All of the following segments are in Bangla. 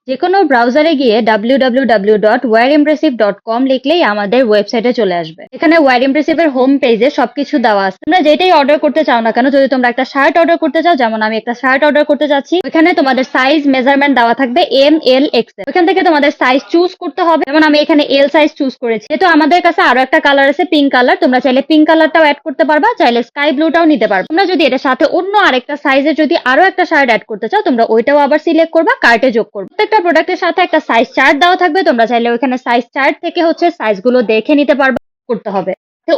যেকোনো ব্রাউজারে গিয়ে www.wireimpressive.com লিখলেই আমাদের ওয়েবসাইটে চলে আসবে। এখানে ওয়ার ইমপ্রেসিভ এর হোম পেজে সবকিছু দেওয়া আছে। তোমরা যেটাই অর্ডার করতে চাও না কেন, যদি তোমরা একটা শার্ট অর্ডার করতে চাও, যেমন আমি একটা শার্ট অর্ডার করতে চাচ্ছি, ওখানে তোমাদের সাইজ মেজারমেন্ট দেওয়া থাকবে এম, এল, এক্সেল। ওখান থেকে তোমাদের সাইজ চুজ করতে হবে। যেমন আমি এখানে এল সাইজ চুজ করেছি। যেহেতু আমাদের কাছে আরো একটা কালার আছে পিঙ্ক কালার, তোমরা চাইলে পিঙ্ক কালারটাও অ্যাড করতে পারবা, চাইলে স্কাই ব্লুটাও নিতে পারবা। তোমরা যদি এটার সাথে অন্য আরেকটা সাইজের যদি আরো একটা শার্ট অ্যাড করতে চাও, তোমরা ওইটাও আবার সিলেক্ট করবা, কার্টে যোগ করবা। প্রত্যেকটা প্রোডাক্টের সাথে একটা সাইজ চার্ট দেওয়া থাকবে, তোমরা চাইলে ওইখানে সাইজ চার্ট থেকে সাইজগুলো দেখে নিতে পারবা। করতে হবে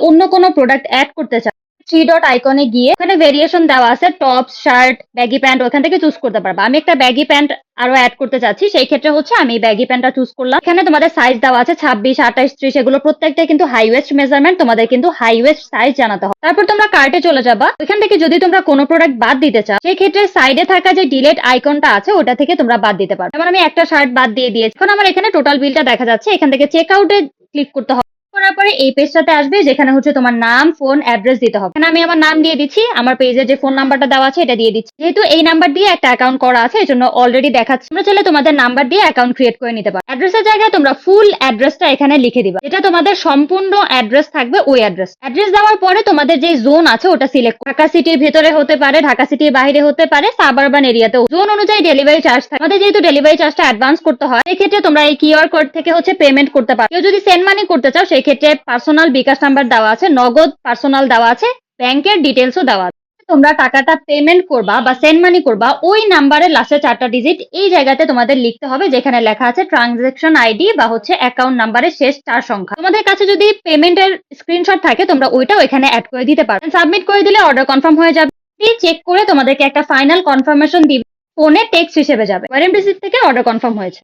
অন্য কোনো প্রোডাক্ট অ্যাড করতে চাও, থ্রি ডট আইকনে গিয়ে ওখানে ভেরিয়েশন দেওয়া আছে, টপ, শার্ট, ব্যাগি প্যান্ট, ওখান থেকে চুজ করতে পারবা। আমি একটা ব্যাগি প্যান্ট আরো অ্যাড করতে চাচ্ছি, সেই ক্ষেত্রে আমি ব্যাগি প্যান্টটা চুজ করলাম। এখানে তোমাদের সাইজ দেওয়া আছে 26, 28, 30, এগুলো প্রত্যেকটা কিন্তু হাই ওয়েস্ট মেজারমেন্ট, তোমাদের কিন্তু হাই ওয়েস্ট সাইজ জানাতে হবে। তারপর তোমরা কার্টে চলে যাবা। ওইখান থেকে যদি তোমরা কোনো প্রোডাক্ট বাদ দিতে চাও, সেই ক্ষেত্রে সাইডে থাকা যে ডিলেট আইকনটা আছে ওটা থেকে তোমরা বাদ দিতে পারো। যেমন আমি একটা শার্ট বাদ দিয়ে দিয়েছি। এখন আমার এখানে টোটাল বিলটা দেখা যাচ্ছে। এখান থেকে চেক আউটে ক্লিক করতে হবে। করার পরে এই পেজটাতে আসবে, যেখানে তোমার নাম, ফোন, অ্যাড্রেস দিতে হবে। এখানে আমি আমার নাম দিয়ে দিচ্ছি, আমার পেজে যে ফোন নাম্বারটা দেওয়া আছে এটা দিয়ে দিচ্ছি। যেহেতু এই নাম্বার দিয়ে একটা অ্যাকাউন্ট করা আছে, এজন্য অলরেডি দেখাচ্ছে। তোমরা চাইলে তোমাদের নাম্বার দিয়ে অ্যাকাউন্ট ক্রিয়েট করে নিতে পারো। অ্যাড্রেসের জায়গায় তোমরা ফুল অ্যাড্রেসটা এখানে লিখে দিবা, যেটা তোমাদের সম্পূর্ণ অ্যাড্রেস থাকবে ওই অ্যাড্রেস। অ্যাড্রেস দেওয়ার পরে তোমাদের যে জোন আছে ওটা সিলেক্ট, ঢাকা সিটির ভেতরে হতে পারে, ঢাকা সিটির বাইরে হতে পারে, সাবারবান এরিয়াতেও। জোন অনুযায়ী ডেলিভারি চার্জ থাকে। আমাদের যেহেতু ডেলিভারি চার্জটা অ্যাডভান্স করতে হয়, সেক্ষেত্রে তোমরা এই কিউআর কোড থেকে পেমেন্ট করতে পারো। কেউ যদি সেন্ড মানি করতে চাও, সেই ক্ষেত্রে পার্সোনাল বিকাশ নাম্বার দেওয়া আছে, নগদ পার্সোনাল দেওয়া আছে, ব্যাংকের ডিটেলসও দেওয়া আছে। তোমরা টাকাটা পেমেন্ট করবা বা সেন্ড মানি করবা, ওই নাম্বারের লাস্টের 4টা ডিজিট এই জায়গাতে তোমাদের লিখতে হবে, যেখানে লেখা আছে ট্রানজাকশন আইডি বা অ্যাকাউন্ট নাম্বারের শেষ 4 সংখ্যা। তোমাদের কাছে যদি পেমেন্টের স্ক্রিনশট থাকে, তোমরা ওইটাও এখানে অ্যাড করে দিতে পারো। সাবমিট করে দিলে অর্ডার কনফার্ম হয়ে যাবে। চেক করে তোমাদেরকে একটা ফাইনাল কনফার্মেশন দিবে, ফোনে টেক্সট হিসেবে যাবে, ওয়ারেন্টি থেকে অর্ডার কনফার্ম হয়েছে।